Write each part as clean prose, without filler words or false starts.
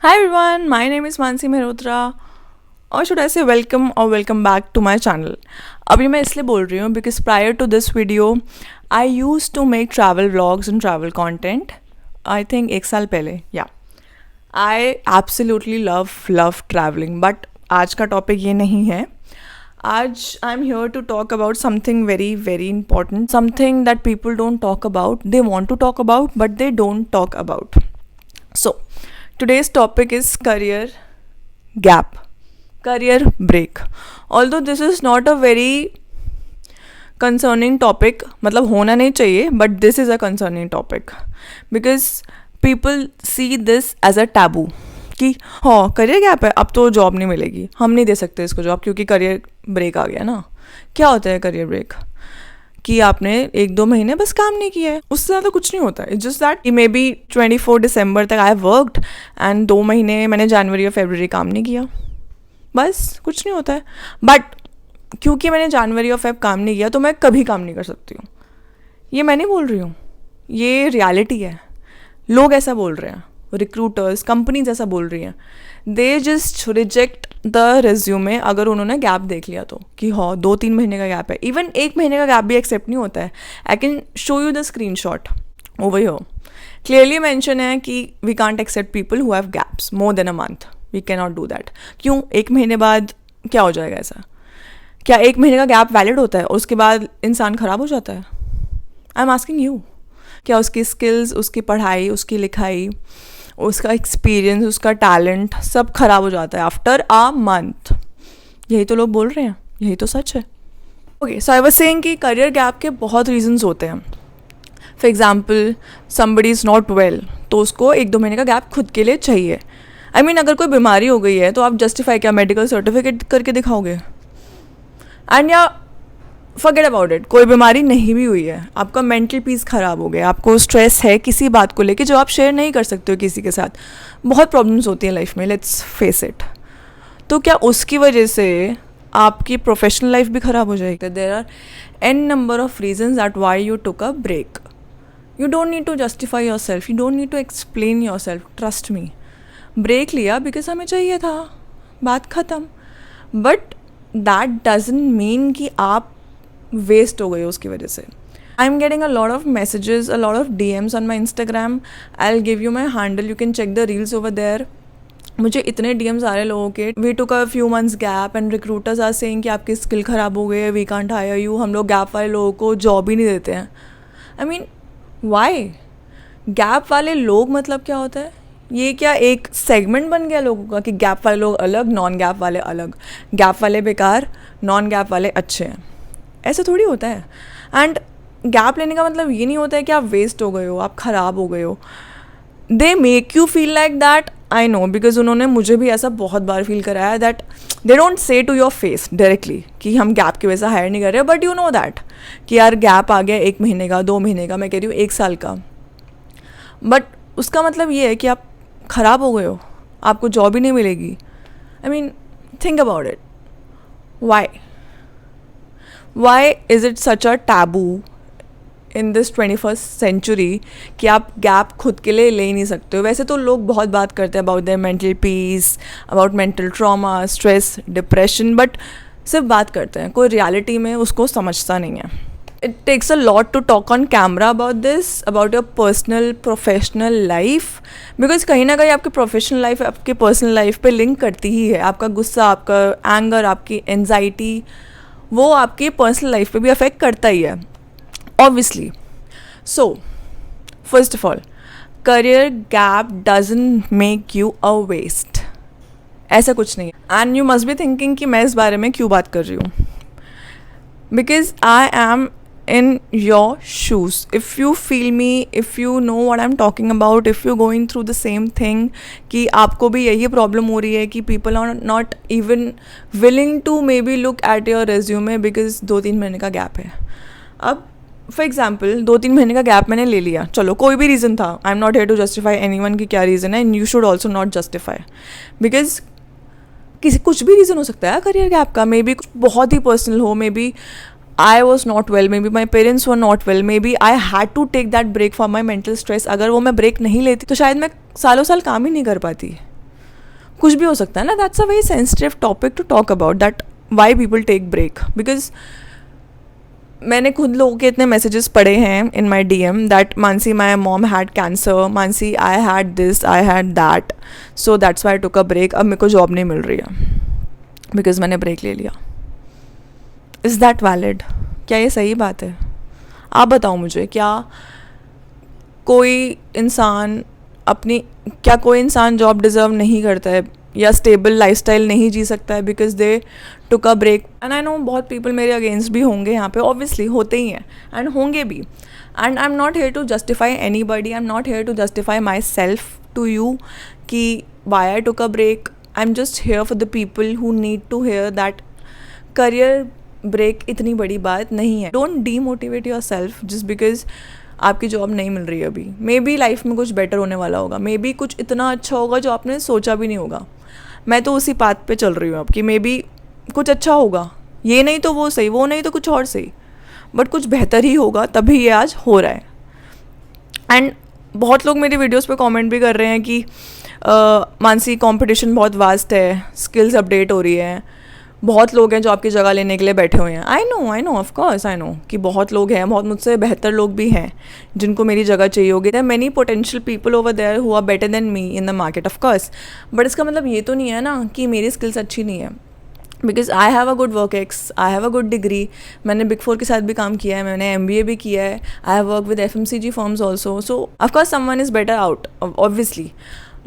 Hi everyone, my name is Mansi Mehrotra or should I say welcome or welcome back to my channel. अभी मैं इसलिए बोल रही हूँ because prior to this video I used to make travel vlogs and travel content. I think एक साल पहले yeah. I absolutely love traveling but आज का टॉपिक ये नहीं है. आज I am here to talk about something very important, something that people don't talk about, they want to talk about but they don't talk about. So today's topic is career gap, career break. Although this is not a very concerning topic, मतलब होना नहीं चाहिए, but this is a concerning topic because people see this as a taboo कि हाँ career gap है, अब तो job नहीं मिलेगी, हम नहीं दे सकते इसको जॉब क्योंकि करियर ब्रेक आ गया ना. क्या होता है करियर ब्रेक? कि आपने 1-2 महीने बस काम नहीं किया है, उससे ज़्यादा कुछ नहीं होता है. It's just that may be 24 दिसंबर तक आई वर्कड एंड 2 महीने मैंने जनवरी और फरवरी काम नहीं किया, बस कुछ नहीं होता है. बट क्योंकि मैंने जनवरी और फेब काम नहीं किया तो मैं कभी काम नहीं कर सकती हूँ. ये मैं नहीं बोल रही हूँ, ये रियलिटी है. लोग ऐसा बोल रहे हैं, रिक्रूटर्स कंपनीज ऐसा बोल रही हैं. They just reject the resume अगर उन्होंने गैप देख लिया तो कि हाँ 2-3 महीने का गैप है. इवन 1 महीने का गैप भी एक्सेप्ट नहीं होता है. I can show you the screen ओवर हियर. क्लियरली मेंशन है कि we can't accept people who have gaps more than a month. We can not do that. क्यों? 1 महीने बाद क्या हो जाएगा ऐसा? क्या 1 महीने का गैप वैलिड होता है और उसके बाद इंसान ख़राब हो जाता है? I am asking you. क्या उसकी स्किल्स, उसकी पढ़ाई, उसकी लिखाई, उसका एक्सपीरियंस, उसका टैलेंट सब खराब हो जाता है आफ्टर अ मंथ? यही तो लोग बोल रहे हैं, यही तो सच है. Okay, so I was saying कि करियर गैप के बहुत रीजंस होते हैं. For example somebody is not well तो उसको 1-2 महीने का गैप खुद के लिए चाहिए. आई मीन अगर कोई बीमारी हो गई है तो आप जस्टिफाई क्या मेडिकल सर्टिफिकेट करके दिखाओगे? एंड या फॉरगेट अबाउट इट, कोई बीमारी नहीं भी हुई है, आपका मेंटल पीस ख़राब हो गया, आपको स्ट्रेस है किसी बात को लेके जो आप शेयर नहीं कर सकते हो किसी के साथ. बहुत प्रॉब्लम्स होती हैं लाइफ में, लेट्स फेस इट. तो क्या उसकी वजह से आपकी प्रोफेशनल लाइफ भी ख़राब हो जाएगी? There are an number of reasons that why you took a break. You don't need to justify yourself, you don't need to explain yourself. Trust me, break लिया because हमें चाहिए था, बात ख़त्म. बट दैट डजंट मीन कि आप waste हो गए उसकी वजह से. I am getting a lot of messages, a lot of DMs on my Instagram. I will give you my handle, you can check the reels over there. मुझे इतने DMs आ रहे हैं लोगों के, we took a few months gap and recruiters are saying कि आपकी skill ख़राब हो गई है, वी कांट हायर यू. हम लोग गैप वाले लोगों को जॉब ही नहीं देते हैं. I mean why? गैप वाले लोग मतलब क्या होता है? ये क्या एक सेगमेंट बन गया लोगों का कि गैप वाले लोग अलग, नॉन गैप वाले अलग, गैप वाले बेकार, नॉन गैप वाले अच्छे हैं? ऐसा थोड़ी होता है. एंड गैप लेने का मतलब ये नहीं होता है कि आप वेस्ट हो गए हो, आप ख़राब हो गए हो. They make you feel like that. I know because उन्होंने मुझे भी ऐसा बहुत बार फील कराया that they don't say to your face directly कि हम गैप की वजह से हायर नहीं कर रहे, बट यू नो दैट कि यार गैप आ गया 1 महीने का, 2 महीने का, मैं कह रही हूँ 1 साल का. बट उसका मतलब ये है कि आप ख़राब हो गए हो, आपको जॉब ही नहीं मिलेगी. I mean think about it. Why is it such a taboo in this 21st century कि आप गैप खुद के लिए ले ही नहीं सकते हो? वैसे तो लोग बहुत बात करते हैं about their mental peace, about mental trauma, stress, depression, but सिर्फ बात करते हैं, कोई रियलिटी में उसको समझता नहीं है. It takes a lot to talk on camera about this, about your personal professional life, because कहीं ना कहीं आपकी प्रोफेशनल लाइफ आपकी पर्सनल लाइफ पे लिंक करती ही है. आपका गुस्सा, आपका एंगर, आपकी एनजाइटी, वो आपकी पर्सनल लाइफ पे भी अफेक्ट करता ही है obviously. So first of all, career gap doesn't make you a waste. ऐसा कुछ नहीं है. And you must be thinking कि मैं इस बारे में क्यों बात कर रही हूँ. Because I am in your shoes. If you feel me, if you know what I'm talking about, if you're going through the same thing कि आपको भी यही प्रॉब्लम हो रही है कि people are not even willing to maybe look at your resume because 2-3 महीने का गैप है. अब फॉर एग्जाम्पल 2-3 महीने का गैप मैंने ले लिया, चलो कोई भी रीज़न था, I am not here to justify anyone कि क्या रीज़न है, and you should also not justify because किसी कुछ भी रीज़न हो सकता है करियर गैप का. मे बी बहुत ही पर्सनल हो, may be I was not well, maybe my parents were not well, maybe I had to take that break for my mental stress. अगर वो मैं ब्रेक नहीं लेती तो शायद मैं सालों साल काम ही नहीं कर पाती. कुछ भी हो सकता है ना. That's a very sensitive topic to talk about, that why people take break. Because मैंने खुद लोगों के इतने मैसेजेस पढ़े हैं in my DM that Mansi my mom had cancer, Mansi I had this, I had that, so that's why I took a break. अब मेरे को जॉब नहीं मिल रही है बिकॉज मैंने ब्रेक ले लिया. Is that valid? क्या ये सही बात है? आप बताओ मुझे. कोई इंसान जॉब डिज़र्व नहीं करता है या स्टेबल लाइफस्टाइल नहीं जी सकता है because they took a break? And I know बहुत पीपल मेरे अगेंस्ट भी होंगे यहाँ पे, ऑब्वियसली होते ही हैं एंड होंगे भी. And I am not here to justify anybody, I am not here to justify myself to you कि why I took a break. I am just here for the people who need to hear that career break इतनी बड़ी बात नहीं है. Don't demotivate yourself just because आपकी job नहीं मिल रही है अभी. मे बी लाइफ में कुछ बेटर होने वाला होगा, मे बी कुछ इतना अच्छा होगा जो आपने सोचा भी नहीं होगा. मैं तो उसी पाथ पे चल रही हूँ अब कि मे बी कुछ अच्छा होगा, ये नहीं तो वो सही, वो नहीं तो कुछ और सही, बट कुछ बेहतर ही होगा, तभी ये आज हो रहा है. एंड बहुत लोग मेरी वीडियोस पे कमेंट भी कर रहे हैं कि मानसी कंपटीशन बहुत वास्ट है, स्किल्स अपडेट हो रही है, बहुत लोग हैं जो आपकी जगह लेने के लिए बैठे हुए हैं. I no of course I know कि बहुत लोग हैं, बहुत मुझसे बेहतर लोग भी हैं जिनको मेरी जगह चाहिए होगी. There many potential people over there who are better than me in the market of course. But इसका मतलब ये तो नहीं है ना कि मेरी स्किल्स अच्छी नहीं है. Because I have a good work ex, I have a good degree. मैंने Big 4 के साथ भी काम किया है, मैंने MBA भी किया है, I have work with FMCG firms also. So of course someone is better out obviously,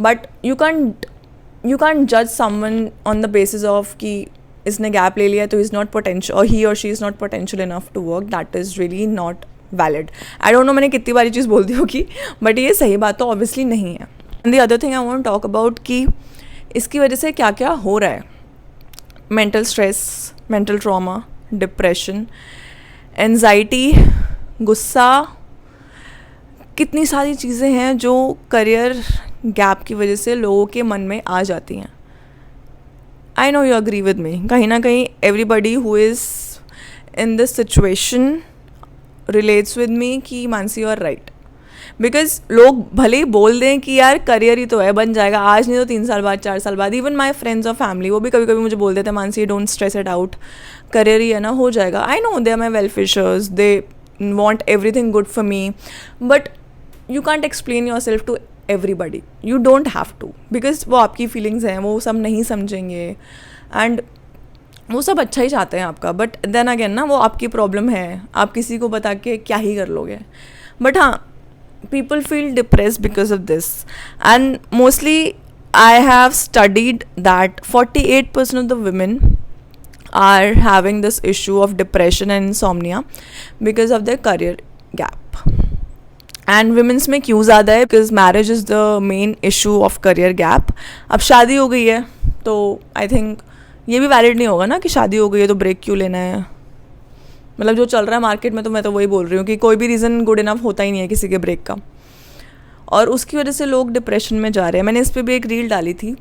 but you can't जज someone on the basis of कि इसने गैप ले लिया तो इज़ नॉट पोटेंशियल और ही और she is not potential enough to work. That is really not valid. I don't know मैंने कितनी बारी चीज़ बोल दी होगी, बट ये सही बात तो ऑब्वियसली नहीं है. And the other thing I want talk about कि इसकी वजह से क्या क्या हो रहा है. Mental stress, mental trauma, depression, anxiety, गुस्सा, कितनी सारी चीज़ें हैं जो करियर गैप की वजह से लोगों के मन में आ जाती हैं. I know you agree with me. कहीं ना कहीं everybody who is in this situation relates with me कि Mansi you are right. Because लोग भले ही बोल दें कि यार करियर ही तो है, बन जाएगा, आज नहीं तो 3 साल बाद, 4 साल बाद. इवन माई फ्रेंड्स और फैमिली वो भी कभी कभी मुझे बोल देते हैं Mansi don't stress it out, career ही है ना, हो जाएगा. I know they are my well wishers, they want everything good for me, but you can't explain yourself to everybody. You don't have to, because वो आपकी feelings हैं, वो सब नहीं समझेंगे एंड वो सब अच्छा ही चाहते हैं आपका. बट देन अगेन ना, वो आपकी प्रॉब्लम है, आप किसी को बता के क्या ही कर लोगे. बट हाँ, people feel depressed because of this, and mostly I have studied that 48% of the women are having this issue of depression and insomnia because of their career gap. And women's में क्यों ज़्यादा है? Because marriage is the main issue of career gap. अब शादी हो गई है तो I think ये भी वैलिड नहीं होगा ना कि शादी हो गई है तो ब्रेक क्यों लेना है. मतलब जो चल रहा है मार्केट में, तो मैं तो वही बोल रही हूँ कि कोई भी रीज़न गुड इनफ होता ही नहीं है किसी के ब्रेक का, और उसकी वजह से लोग डिप्रेशन में जा रहे हैं. मैंने इस पर भी एक रील डाली थी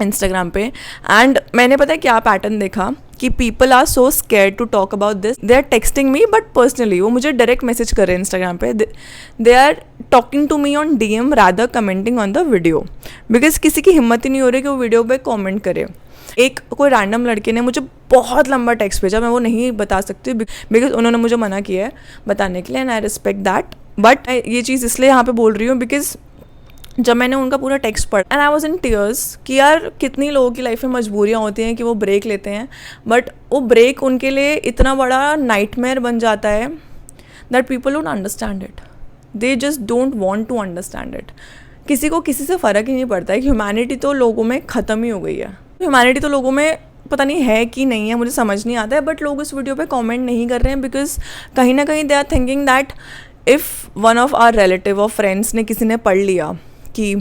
इंस्टाग्राम पे, एंड मैंने पता है क्या पैटर्न देखा कि people are so scared to talk about this. They are texting me, but personally वो मुझे डायरेक्ट मैसेज कर रहे हैं इंस्टाग्राम पे. They are talking to me on DM rather commenting on the video, because किसी की हिम्मत ही नहीं हो रही कि वो वीडियो पे कमेंट करे. एक कोई रैंडम लड़के ने मुझे बहुत लंबा टेक्स्ट भेजा, मैं वो नहीं बता सकती बिकॉज उन्होंने मुझे मना किया है बताने के लिए, and I respect that. But ये चीज़ इसलिए यहाँ पे बोल रही हूँ बिकॉज जब मैंने उनका पूरा टेक्स्ट पढ़ा and I was in tears कि यार कितनी लोगों की लाइफ में मजबूरियाँ होती हैं कि वो ब्रेक लेते हैं, बट वो ब्रेक उनके लिए इतना बड़ा नाइटमेयर बन जाता है that people don't understand it. They just don't want to understand it. किसी को किसी से फ़र्क ही नहीं पड़ता है कि ह्यूमैनिटी तो लोगों में ख़त्म ही हो गई है. ह्यूमैनिटी तो लोगों में पता नहीं है कि नहीं है, मुझे समझ नहीं आता है. बट लोग इस वीडियो पे कमेंट नहीं कर रहे हैं बिकॉज कहीं ना कहीं they are thinking that if one of our relative और फ्रेंड्स ने किसी ने पढ़ लिया कि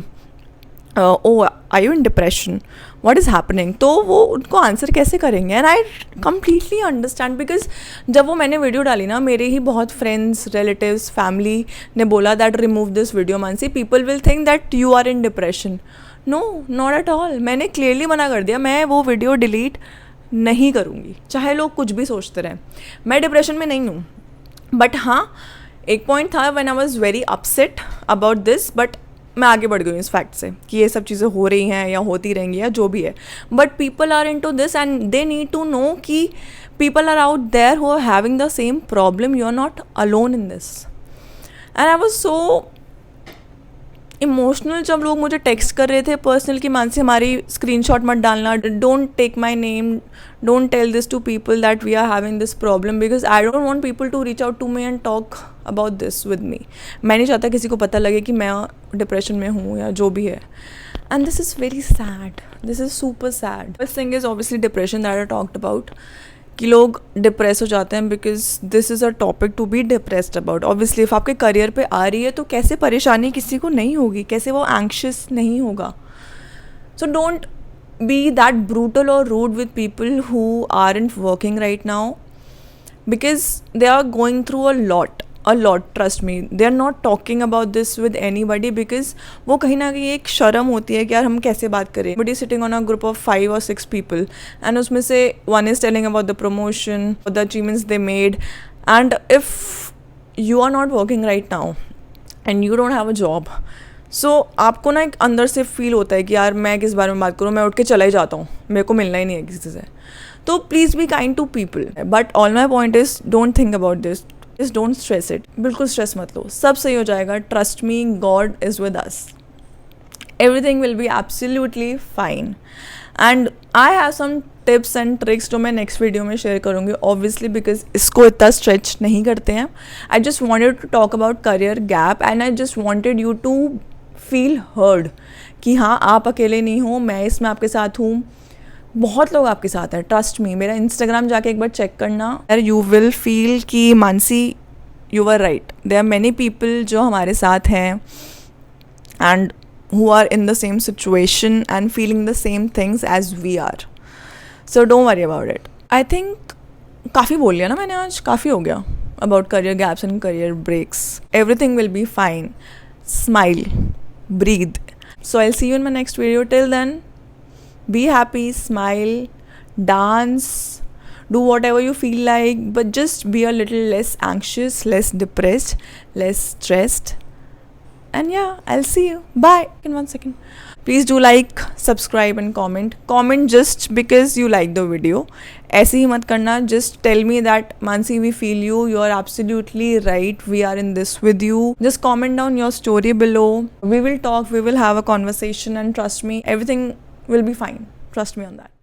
oh I you in depression, what is happening, तो वो उनको आंसर कैसे करेंगे. And I completely understand because जब वो मैंने वीडियो डाली ना, मेरे ही बहुत फ्रेंड्स, रिलेटिव्स, फैमिली ने बोला that remove this video Mansi, people will think that you are in depression. No, not at all. मैंने क्लियरली मना कर दिया, मैं वो वीडियो डिलीट नहीं करूँगी, चाहे लोग कुछ भी सोचते रहें. मैं डिप्रेशन में नहीं हूँ. बट हाँ, एक पॉइंट था when I was very upset about this, but मैं आगे बढ़ गई हूँ इस फैक्ट से कि ये सब चीज़ें हो रही हैं या होती रहेंगी या जो भी है, but people are into this and they need to know कि people are out there who are having the same problem. You're not alone in this. And I was so emotional जब लोग मुझे text कर रहे थे personal कि मानसी हमारी screenshot मत डालना, don't take my name, don't tell this to people that we are having this problem, because I don't want people to reach out to me and talk about this with me. मैं नहीं चाहता किसी को पता लगे कि मैं depression में हूँ या जो भी है. And this is very sad, this is super sad. First thing is obviously depression that I talked about, कि लोग डिप्रेस हो जाते हैं because this is a topic to be depressed about. Obviously if आपके करियर पे आ रही है तो कैसे परेशानी किसी को नहीं होगी, कैसे वो एंक्शियस नहीं होगा. So don't be that brutal और rude with people who aren't working right now, because they are going through a lot, trust me. They are not talking about this with anybody because वो कहीं ना कहीं एक शर्म होती है कि यार हम कैसे बात करें. But sitting on a group of 5 or 6 people and उसमें से one is telling about the promotion, the achievements they made, and if you are not working right now and you don't have a job, so आपको ना एक अंदर से feel होता है कि यार मैं किस बारे में बात करूँ, मैं उठ के चला ही जाता हूँ, मेरे को मिलना ही नहीं है किसी से. तो please be kind to people. But all my point is don't think about this, just don't stress it. बिल्कुल स्ट्रेस मत लो, सब सही हो जाएगा. Trust me, God is with us. Everything will be absolutely fine. And I have some tips and tricks जो मैं next video में शेयर करूँगी ऑब्वियसली, बिकॉज इसको इतना स्ट्रेच नहीं करते हैं. I just wanted to talk about career gap and I just wanted you to feel heard कि हाँ आप अकेले नहीं हो, मैं इसमें आपके साथ हूँ. बहुत लोग आपके साथ हैं, ट्रस्ट मी. मेरा इंस्टाग्राम जाके एक बार चेक करना, यू विल फील कि Mansi you are right. There are many people जो हमारे साथ हैं and who are in the same situation and feeling the same things as we are. So don't worry about it. I think काफ़ी बोल लिया ना मैंने आज, काफ़ी हो गया about career gaps and career breaks. Everything will be fine. Smile, breathe. So I will C you in my next video. Till then, be happy, smile, dance, do whatever you feel like, but just be a little less anxious, less depressed, less stressed. And yeah, I'll see you. Bye. In 1 second. Please do like, subscribe and comment. Comment just because you like the video. ऐसे ही मत करना. Just tell me that Mansi, we feel you. You are absolutely right. We are in this with you. Just comment down your story below. We will talk. We will have a conversation and trust me, everything will be fine. Trust me on that.